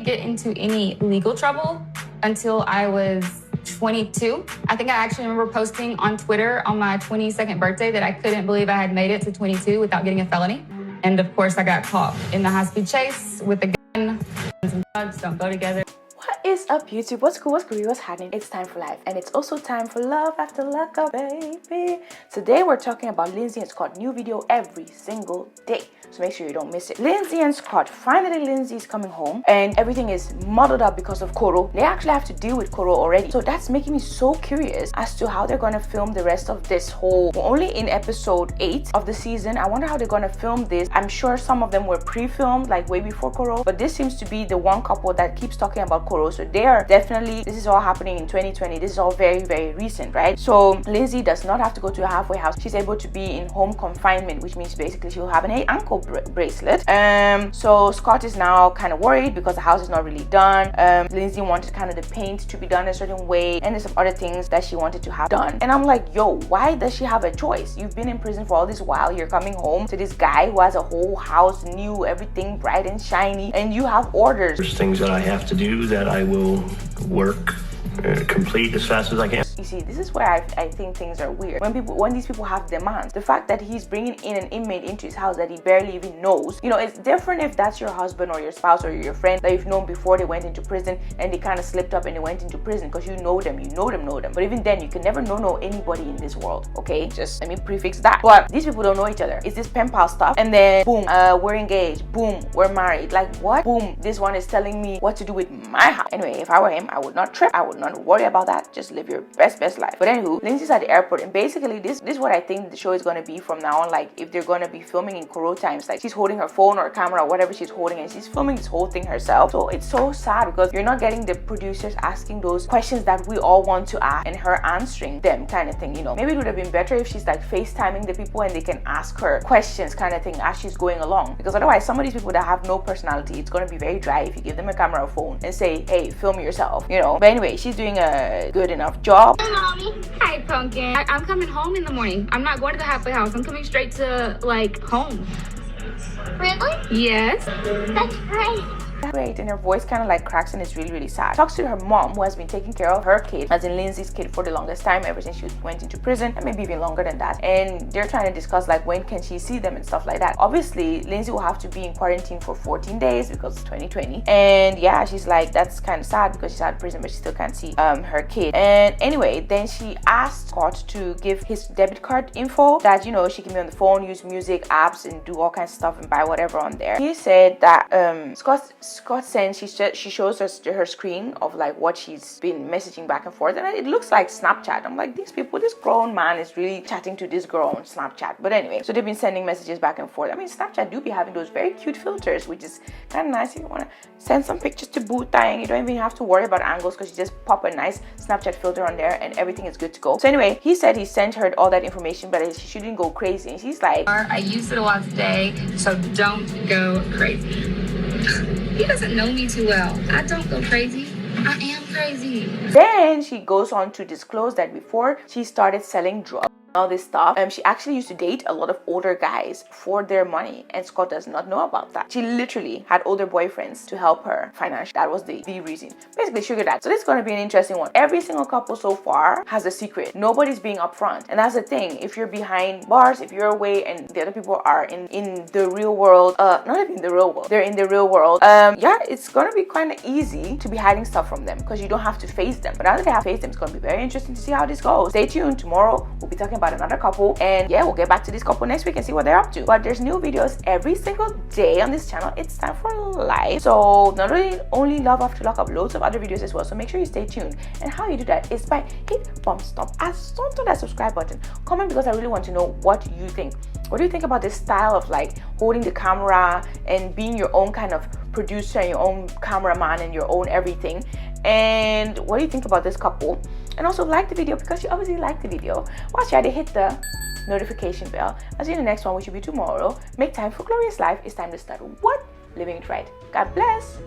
get into any legal trouble until I was 22. I think I actually remember posting on Twitter on my 22nd birthday that I couldn't believe I had made it to 22 without getting a felony. And of course, I got caught in the high-speed chase with a gun. And drugs don't go together. What is up, YouTube? What's cool? What's good? What's happening? It's time for life, and it's also time for love after lockup, baby. Today we're talking about Lindsey and Scott. New video every single day, so make sure you don't miss it. Lindsey and Scott. Finally, Lindsey is coming home, and everything is muddled up because of Koro. They actually have to deal with Koro already, so that's making me so curious as to how they're gonna film the rest of this whole. We're only in episode 8 of the season. I wonder how they're gonna film this. I'm sure some of them were pre-filmed, like way before Koro, but this seems to be the one couple that keeps talking about Koro. So they are definitely, this is all happening in 2020. This is all very, very recent, right? So Lindsey does not have to go to a halfway house. She's able to be in home confinement, which means basically she'll have an ankle bracelet. So Scott is now kind of worried because the house is not really done. Lindsey wanted kind of the paint to be done a certain way, and there's some other things that she wanted to have done. And I'm like, yo, why does she have a choice? You've been in prison for all this while. You're coming home to this guy who has a whole house, new, everything bright and shiny, and you have orders. There's things that I have to do that I will work complete as fast as I can. You see, this is where I think things are weird. When these people have demands, the fact that he's bringing in an inmate into his house that he barely even knows, you know, it's different if that's your husband or your spouse or your friend that you've known before they went into prison and they kind of slipped up and they went into prison because you know them. But even then, you can never know anybody in this world, okay? Just let me prefix that. But these people don't know each other. It's this pen pal stuff, and then boom, we're engaged. Boom, we're married. Like what? Boom, this one is telling me what to do with my house. Anyway, if I were him, I would not trip. I would not worry about that. Just live your best life. But anywho, Lindsey's at the airport, and basically this is what I think the show is going to be from now on. Like if they're going to be filming in Koro times, like she's holding her phone or camera or whatever she's holding, and she's filming this whole thing herself. So it's so sad because you're not getting the producers asking those questions that we all want to ask and her answering them, kind of thing. You know, maybe it would have been better if she's like FaceTiming the people and they can ask her questions, kind of thing, as she's going along. Because otherwise, some of these people that have no personality, it's going to be very dry if you give them a camera or phone and say, hey, film yourself, you know. But anyway, she's doing a good enough job. Hi, Mommy. Hi, Pumpkin. I'm coming home in the morning. I'm not going to the halfway house. I'm coming straight to, like, home. Really? Yes. That's great. Great, and her voice kind of like cracks, and it's really, really sad. Talks to her mom, who has been taking care of her kid, as in Lindsey's kid, for the longest time, ever since she went into prison, and maybe even longer than that. And they're trying to discuss like when can she see them and stuff like that. Obviously, Lindsey will have to be in quarantine for 14 days because it's 2020. And yeah, she's like, that's kind of sad because she's out of prison, but she still can't see her kid. And anyway, then she asked Scott to give his debit card info that, you know, she can be on the phone, use music apps, and do all kinds of stuff and buy whatever on there. He said that Scott sends, she shows us her screen of like what she's been messaging back and forth, and it looks like Snapchat. I'm like, these people, this grown man is really chatting to this girl on Snapchat. But anyway, so they've been sending messages back and forth. I mean, Snapchat do be having those very cute filters, which is kind of nice if you want to send some pictures to boot and you don't even have to worry about angles because you just pop a nice Snapchat filter on there and everything is good to go. So anyway, he said he sent her all that information, but she shouldn't go crazy. And she's like, I used it a lot today, so don't go crazy. He doesn't know me too well. I don't go crazy. I am crazy. Then she goes on to disclose that before she started selling drugs, all this stuff, she actually used to date a lot of older guys for their money, and Scott does not know about that. She literally had older boyfriends to help her financially. That was the reason. Basically, sugar dad. So this is going to be an interesting one. Every single couple so far has a secret. Nobody's being upfront, and that's the thing. If you're behind bars, if you're away, and the other people are in the real world, not even the real world, they're in the real world. Yeah, it's going to be kind of easy to be hiding stuff from them because you don't have to face them. But now that they have to face them, it's going to be very interesting to see how this goes. Stay tuned. Tomorrow we'll be talking about another couple, and yeah, we'll get back to this couple next week and see what they're up to. But there's new videos every single day on this channel. It's time for life. So not only love after lockup, loads of other videos as well, so make sure you stay tuned. And how you do that is by hit thumbs up, as on to that subscribe button, comment, because I really want to know what you think. What do you think about this style of like holding the camera and being your own kind of producer and your own cameraman and your own everything? And what do you think about this couple? And also like the video, because you obviously like the video. Watch out, hit the notification bell. I'll see you in the next one, which will be tomorrow. Make time for glorious life. It's time to start what? Living it right. God bless.